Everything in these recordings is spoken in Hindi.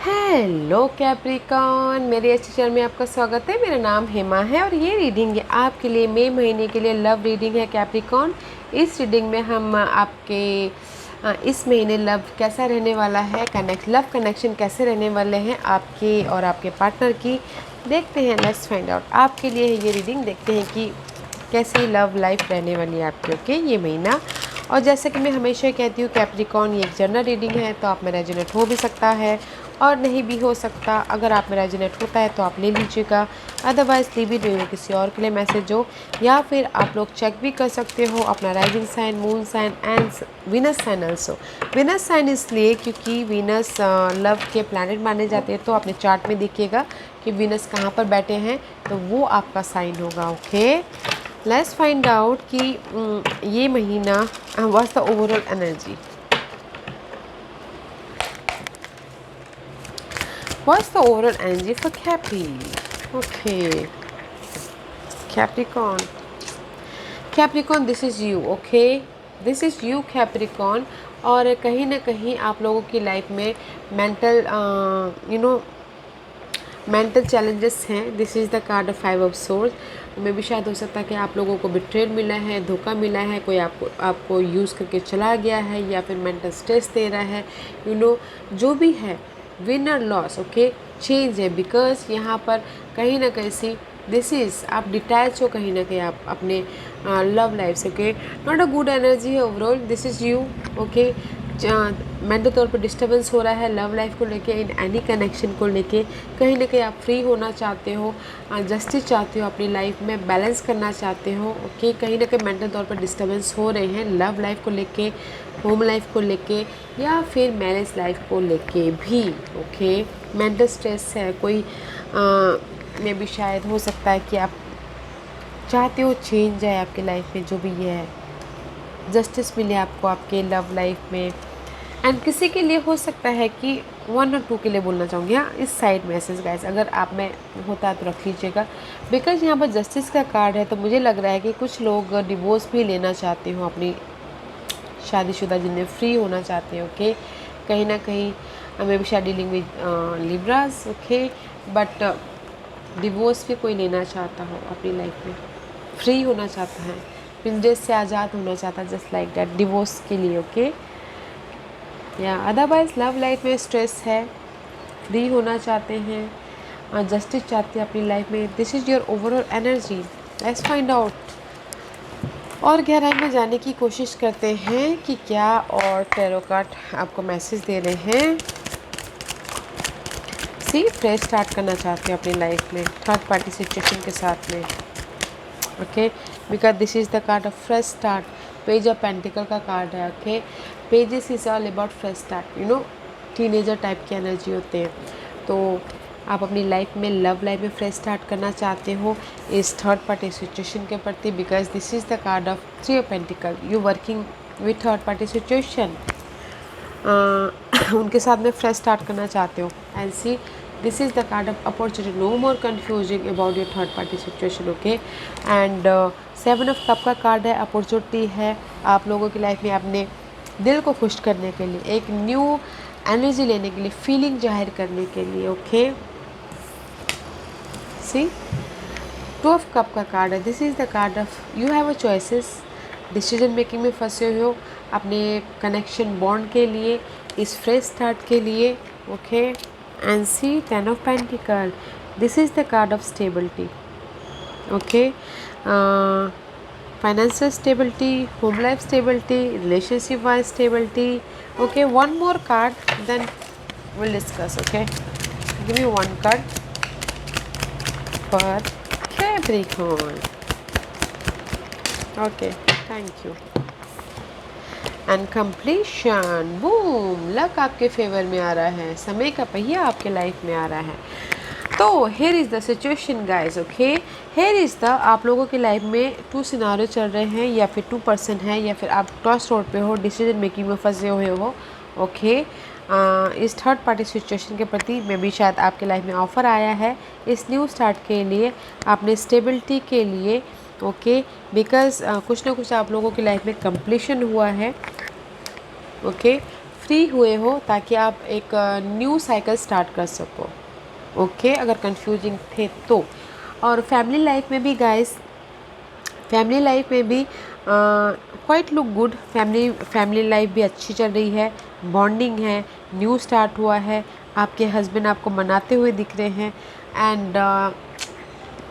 हेलो कैप्रिकॉन, मेरे इस चैनल में आपका स्वागत है। मेरा नाम हेमा है और ये रीडिंग है आपके लिए मई महीने के लिए लव रीडिंग है कैप्रिकॉन। इस रीडिंग में हम आपके इस महीने लव कैसा रहने वाला है, लव कनेक्शन कैसे रहने वाले हैं आपके और आपके पार्टनर की, देखते हैं। Let's find out. आपके लिए ये रीडिंग, देखते हैं कि कैसी लव लाइफ रहने वाली है आपकी ओके ये महीना। और जैसे कि मैं हमेशा कहती हूँ कैप्रिकॉन ये एक जनरल रीडिंग है, तो आप में रेजोनेट हो भी सकता है और नहीं भी हो सकता। अगर आप में रेजोनेट होता है तो आप ले लीजिएगा, अदरवाइज़ लीव इट में किसी और के लिए मैसेज हो, या फिर आप लोग चेक भी कर सकते हो अपना rising sign, moon sign and Venus sign also. Venus sign इसलिए क्योंकि वीनस लव के प्लैनेट माने जाते हैं, तो अपने चार्ट में देखिएगा कि वीनस कहाँ पर बैठे हैं, तो वो आपका साइन होगा ओके। लेट्स फाइंड आउट कि ये महीना what's the overall energy, what's the overall energy for Capri? Okay, Capricorn. Capricorn, this is you, okay? This is you, Capricorn. और कहीं ना कहीं आप लोगों की लाइफ में मेंटल मेंटल चैलेंजेस हैं। This is the card of 5 of source. में भी शायद हो सकता है कि आप लोगों को बिट्रेड मिला है, धोखा मिला है, कोई आपको यूज़ करके चला गया है, या फिर मेंटल स्ट्रेस दे रहा है, जो भी है, विन और लॉस ओके, चेंज है। बिकॉज यहाँ पर कहीं ना कहीं दिस इज़ आप डिटैच हो कहीं ना कहीं आप अपने लव लाइफ से okay. Not a good energy है overall. This is you okay. Mental तौर पर डिस्टर्बेंस हो रहा है लव लाइफ को लेके, इन एनी कनेक्शन को लेके। कहीं ना कहीं आप फ्री होना चाहते हो, जस्टिस चाहते हो अपनी लाइफ में, बैलेंस करना चाहते हो ओके। कहीं ना कहीं मेंटल तौर पर डिस्टर्बेंस हो रहे हैं लव लाइफ को लेके, होम लाइफ को लेके, या फिर मैरिज लाइफ को लेके भी ओके। मेंटल स्ट्रेस है कोई में भी शायद हो सकता है कि आप चाहते हो चेंज आए आपकी लाइफ में, जो भी ये है, जस्टिस मिले आपको आपके लव लाइफ में। एंड किसी के लिए हो सकता है कि 1 और 2 के लिए बोलना चाहूँगी, हाँ इस साइड मैसेज गाइस, अगर आप में होता है तो रख लीजिएगा। बिकॉज यहाँ पर जस्टिस का कार्ड है, तो मुझे लग रहा है कि कुछ लोग डिवोर्स भी लेना चाहते हो अपनी शादीशुदा, जिन्हें फ्री होना चाहते हैं ओके। कहीं ना कहीं मे बी शायद dealing with Libras okay, but divorce भी कोई लेना चाहता हो अपनी लाइफ में, फ्री होना चाहता है, पिंजरे से आज़ाद होना चाहता है, जस्ट लाइक दैट, डिवोर्स के लिए ओके। या अदरवाइज लव लाइफ में स्ट्रेस है, फ्री होना चाहते हैं और जस्टिस चाहते हैं अपनी लाइफ में। This is your overall energy. Let's find out और गहराई में जाने की कोशिश करते हैं कि क्या और टैरो कार्ड आपको मैसेज दे रहे हैं। फ्रेश स्टार्ट करना चाहते हो अपनी लाइफ में थर्ड पार्टी सिचुएशन के साथ में okay, because this is the card of fresh start. Page of pentacle का कार्ड है okay. Pages is all about fresh start, teenager type की एनर्जी होते हैं। तो आप अपनी लाइफ में, लव लाइफ में फ्रेश स्टार्ट करना चाहते हो इस थर्ड पार्टी सिचुएशन के प्रति, because this is the card of 3 of pentacle. You working with third party situation, उनके साथ में फ्रेश स्टार्ट करना चाहते हो। And see this is the card of opportunity, no more confusing about your third party situation okay. And 7 of cup का कार्ड है, अपॉर्चुनिटी है आप लोगों की लाइफ में अपने दिल को खुश करने के लिए, एक न्यू एनर्जी लेने के लिए, फीलिंग जाहिर करने के लिए ओके। सी 2 ऑफ कप का कार्ड है, this is the card of you have a choices. Decision making में फंसे हो अपने कनेक्शन बॉन्ड के लिए, इस फ्रेश स्टार्ट के लिए okay. And see 10 of pentacle, this is the card of stability okay. financial stability, home life stability, relationship wise stability okay। One more card, then we'll discuss okay। Give me one card for Capricorn okay, thank you। And completion, boom, luck आपके फेवर में आ रहा है, समय का पहिया आपके लाइफ में आ रहा है। तो here is the situation guys okay. Here is the, आप लोगों की लाइफ में 2 सिनारियो चल रहे हैं, या फिर 2 पर्सन है, या फिर आप क्रॉस रोड पे हो, डिसीजन मेकिंग में फंसे हुए हो ओके। इस थर्ड पार्टी सिचुएशन के प्रति में भी शायद आपके लाइफ में ऑफ़र आया है इस न्यू स्टार्ट के लिए, अपने स्टेबिलिटी के लिए ओके। बिकॉज कुछ ना कुछ आप लोगों की लाइफ में कंप्लीशन हुआ है ओके। फ्री हुए हो ताकि आप एक न्यू साइकिल स्टार्ट कर सको। ओके, अगर कंफ्यूजिंग थे तो। और फैमिली लाइफ में भी गाइस, फैमिली लाइफ में भी quite look good. Family life भी अच्छी चल रही है, बॉन्डिंग है, न्यू स्टार्ट हुआ है, आपके हस्बैंड आपको मनाते हुए दिख रहे हैं एंड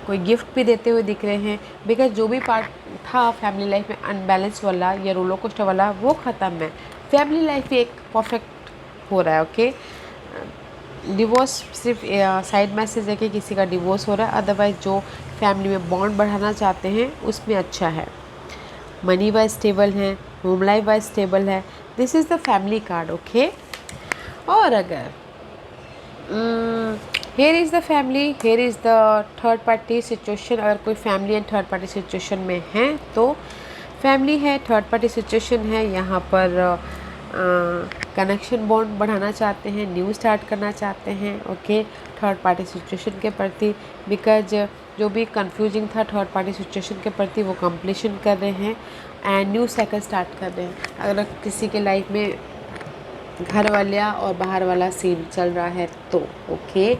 कोई गिफ्ट भी देते हुए दिख रहे हैं। बिकॉज जो भी पार्ट था फैमिली लाइफ में अनबैलेंस वाला या रोलर कोस्टर वाला वो ख़त्म है, फैमिली लाइफ भी एक परफेक्ट हो रहा है। ओके, डिवोर्स सिर्फ साइड मैसेज है कि किसी का डिवोर्स हो रहा है, अदरवाइज़ जो फैमिली में बॉन्ड बढ़ाना चाहते हैं उसमें अच्छा है। मनी वाइज स्टेबल है, होम लाइफ वाइज स्टेबल है। This is the family card. Okay, और अगर here is the family, here is the third party situation. अगर कोई family and third party situation में है तो फैमिली है, थर्ड पार्टी सिचुएशन है, यहाँ पर कनेक्शन बॉन्ड बढ़ाना चाहते हैं, न्यू स्टार्ट करना चाहते हैं। ओके, थर्ड पार्टी सिचुएशन के प्रति, बिकॉज जो भी कंफ्यूजिंग था थर्ड पार्टी सिचुएशन के प्रति वो कंप्लीशन कर रहे हैं एंड न्यू साइकिल स्टार्ट कर रहे हैं। अगर किसी के लाइफ में घर वाला और बाहर वाला सीन चल रहा है तो okay,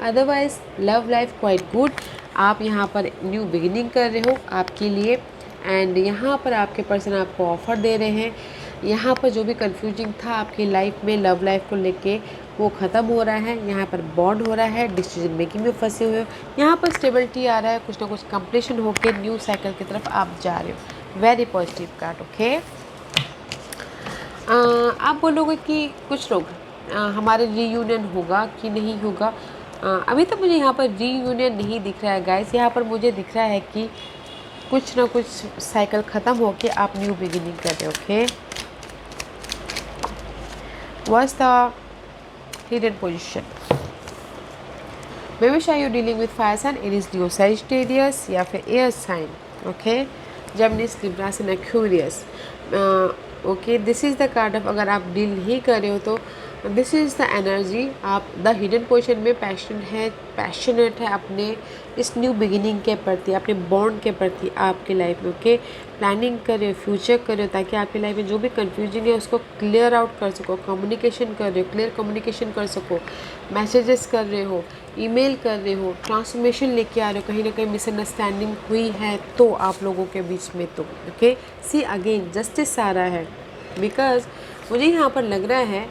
otherwise love life quite good. आप यहाँ पर न्यू बिगिनिंग कर रहे हो आपके लिए एंड यहाँ पर आपके पर्सन आपको ऑफ़र दे रहे हैं। यहाँ पर जो भी कंफ्यूजिंग था आपकी लाइफ में लव लाइफ को लेके वो ख़त्म हो रहा है। यहाँ पर बॉन्ड हो रहा है, डिसीजन मेकिंग में फंसे हुए हो, यहाँ पर स्टेबिलिटी आ रहा है, कुछ ना कुछ कंप्लीशन होके न्यू साइकिल की तरफ आप जा रहे हो। Very positive card. ओके, आप बोलोगे कि कुछ लोग हमारे रीयूनियन होगा कि नहीं होगा। अभी तो मुझे यहाँ पर रीयूनियन नहीं दिख रहा है गाइस, यहाँ पर मुझे दिख रहा है कि कुछ ना कुछ साइकिल ख़त्म होके आप न्यू बिगिनिंग कर रहे हो। Okay, what's the hidden position? Maybe शायद you dealing with fire sign, Aries, Leo, Sagittarius या फिर air sign. Okay, Gemini, Libra, Aquarius. Okay, this is the card of, अगर आप डील नहीं कर रहे हो तो दिस इज़ द एनर्जी। आप द हिडन पोजीशन में पैशनेट है अपने इस न्यू बिगिनिंग के प्रति, अपने बॉन्ड के प्रति आपके लाइफ में। ओके, प्लानिंग कर रहे हो, फ्यूचर कर रहे हो ताकि आपकी लाइफ में जो भी कंफ्यूजिंग है उसको क्लियर आउट कर सको। कम्युनिकेशन कर रहे हो, क्लियर कम्युनिकेशन कर सको, मैसेजेस कर रहे हो, ईमेल कर रहे हो, ट्रांसफॉर्मेशन लेके आ रहे हो। कहीं ना कहीं मिसअंडरस्टैंडिंग हुई है तो आप लोगों के बीच में तो ओके, सी अगेन जस्टिस आ रहा है। बिकॉज मुझे यहाँ पर लग रहा है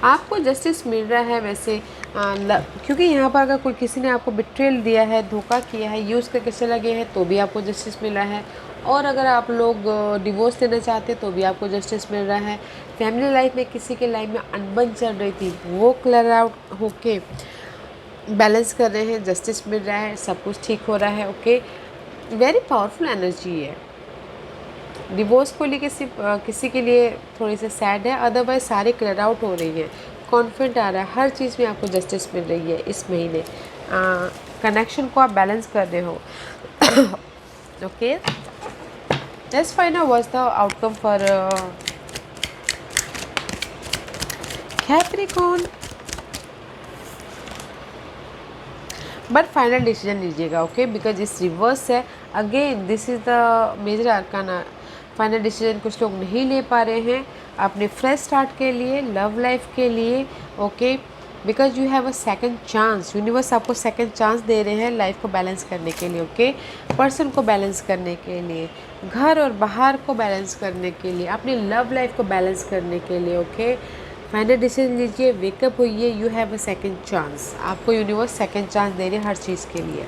आपको जस्टिस मिल रहा है वैसे, क्योंकि यहाँ पर अगर कोई किसी ने आपको बिट्रेल दिया है, धोखा किया है, यूज़ करके चला गया है तो भी आपको जस्टिस मिल रहा है। और अगर आप लोग डिवोर्स देना चाहते तो भी आपको जस्टिस मिल रहा है। फैमिली लाइफ में किसी के लाइफ में अनबन चल रही थी वो क्लियर आउट होके बैलेंस कर रहे हैं, जस्टिस मिल रहा है, सब कुछ ठीक हो रहा है। ओके, वेरी पावरफुल एनर्जी है। डिवोर्स को लेके सिर्फ किसी के लिए थोड़ी सी सैड है, अदरवाइज सारे क्लियर आउट हो रही हैं, कॉन्फिडेंट आ रहा है, हर चीज़ में आपको जस्टिस मिल रही है इस महीने। कनेक्शन को आप बैलेंस कर रहे हो। Okay, let's find out what's the outcome for Capricorn. But final decision लीजिएगा। ओके, बिकॉज इस रिवर्स है again, this is the major arcana. Final decision कुछ लोग नहीं ले पा रहे हैं अपने फ्रेश स्टार्ट के लिए, लव लाइफ के लिए। Okay, because you have a second chance, universe आपको सेकंड चांस दे रहे हैं लाइफ को बैलेंस करने के लिए। ओके, पर्सन को बैलेंस करने के लिए, घर और बाहर को बैलेंस करने के लिए, अपनी लव लाइफ को बैलेंस करने के लिए। ओके, फाइनल डिसीजन लीजिए, वेकअप होइए, you have a second chance. आपको यूनिवर्स सेकंड चांस दे रहे हैं हर चीज़ के लिए।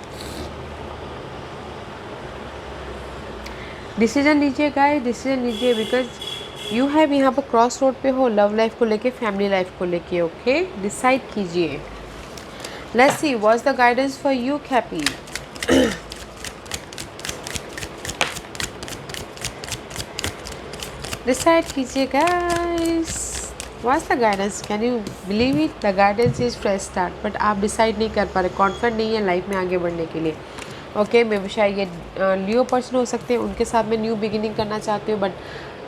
डिसीजन लीजिए गाइस, डिसीजन लीजिए, बिकॉज यू हैव यहाँ पर क्रॉस रोड पे हो, लव लाइफ को लेके, फैमिली लाइफ को लेके। ओके, डिसाइड कीजिए। Let's see what's the guidance for you Cappy. Decide कीजिए guys, what's the guidance. Can you believe it, the guidance is fresh start. But आप डिसाइड नहीं कर पा रहे, कॉन्फिडेंट नहीं है लाइफ में आगे बढ़ने के लिए। ओके, मे बी शायद ये लियो पर्सन हो सकते हैं, उनके साथ में न्यू बिगिनिंग करना चाहते हो बट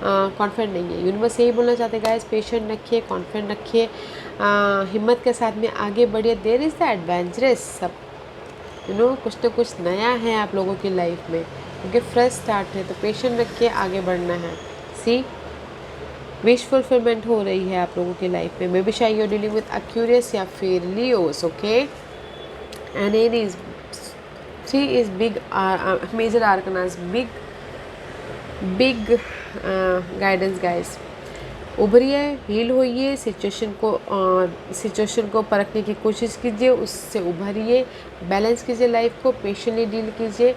कॉन्फिडेंट नहीं है। यूनिवर्स यही बोलना चाहते हैं गाइस, पेशेंट रखिए, कॉन्फिडेंट रखिए, हिम्मत के साथ में आगे बढ़िए। देयर इज़ द एडवेंचरस, सब कुछ ना कुछ नया है आप लोगों की लाइफ में, क्योंकि फ्रेश स्टार्ट है, तो पेशेंट रखिए, आगे बढ़ना है। सी विश फुलफिलमेंट हो रही है आप लोगों की लाइफ में। मे बी शायद यू डीलिंग विद एक्यूरियस या फिर Leos, okay. And Aries, 3 is big, major arcanas, big guidance guys. उभरिए, हील होइए, सिचुएशन को परखने की कोशिश कीजिए, उससे उभरिए, बैलेंस कीजिए लाइफ को, पेशेंटली डील कीजिए,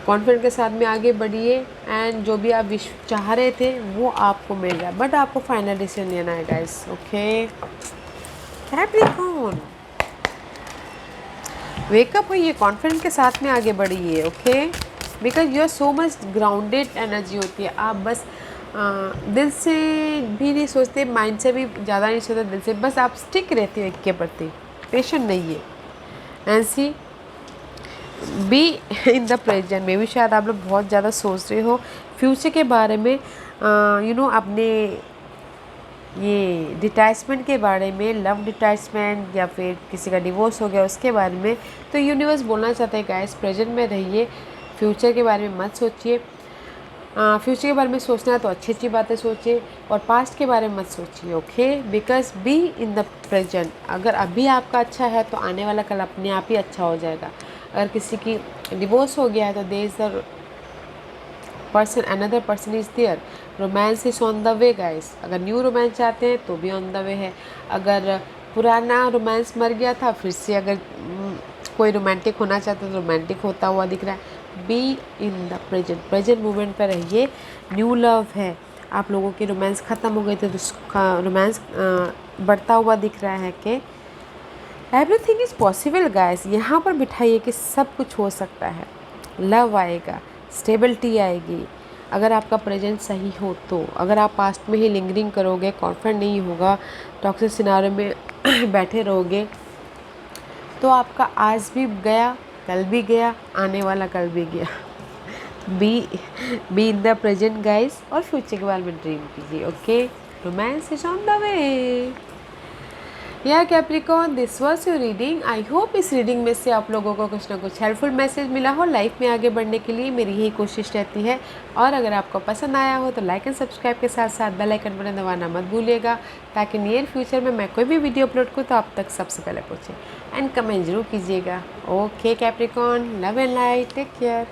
कॉन्फिडेंट के साथ में आगे बढ़िए, एंड जो भी आप विश चाह रहे थे वो आपको मिल रहा है, बट आपको फाइनल डिसीजन लेना है गाइस, ओके। कैप्रिकॉर्न, वेकअप होइए, कॉन्फिडेंट के साथ में आगे बढ़िए, okay. Because you are so much grounded energy होती है, आप बस दिल से भी नहीं सोचते, माइंड से भी ज़्यादा नहीं सोचते, दिल से बस आप स्टिक रहते हो एक के प्रति, पेशेंट नहीं है। And see be in the present में भी शायद आप लोग बहुत ज़्यादा सोच रहे हो फ्यूचर के बारे में, अपने ये डिटैचमेंट के बारे में, लव डिटैचमेंट या फिर किसी का डिवोर्स हो गया उसके बारे में। तो यूनिवर्स बोलना चाहता है गाइस, प्रेजेंट में रहिए, फ्यूचर के बारे में मत सोचिए। फ्यूचर के बारे में सोचना है तो अच्छी अच्छी बातें सोचिए, और पास्ट के बारे में मत सोचिए, okay. Because B in the present. अगर अभी आपका अच्छा है तो आने वाला कल अपने आप ही अच्छा हो जाएगा। अगर किसी की डिवोर्स हो गया है तो there is the person, another person is there, romance is on the way guys. अगर न्यू रोमांस चाहते हैं तो भी ऑन द वे है। अगर पुराना रोमांस मर गया था, फिर से अगर कोई रोमांटिक होना चाहता है तो रोमांटिक होता हुआ दिख रहा है। B in the present, present moment पर रहिए। न्यू लव है, आप लोगों के रोमांस ख़त्म हो गए थे तो उसका रोमांस बढ़ता हुआ दिख रहा है कि एवरीथिंग इज़ पॉसिबल गाइस। यहाँ पर बिठाइए कि सब कुछ हो सकता है, लव आएगा, स्टेबिलिटी आएगी, अगर आपका प्रेजेंट सही हो तो। अगर आप पास्ट में ही लिंगरिंग करोगे, कॉन्फिडेंट नहीं होगा, टॉक्सिक सिनारियो में बैठे रहोगे, तो आपका आज भी गया, कल भी गया, आने वाला कल भी गया। Be in the present guys, और फ्यूचर के बारे में ड्रीम कीजिए, okay. Romance is on the way. या Capricorn, this was your reading. I hope इस रीडिंग में से आप लोगों को कुछ ना कुछ हेल्पफुल मैसेज मिला हो। लाइफ में आगे बढ़ने के लिए मेरी यही कोशिश रहती है। और अगर आपको पसंद आया हो तो लाइक एंड सब्सक्राइब के साथ साथ बेल आइकन बटन दबाना मत भूलिएगा, ताकि नियर फ्यूचर में मैं कोई भी वीडियो अपलोड करूँ तो आप तक सबसे पहले पहुँचे। एंड कमेंट जरूर कीजिएगा। Okay Capricorn, love and light, take care.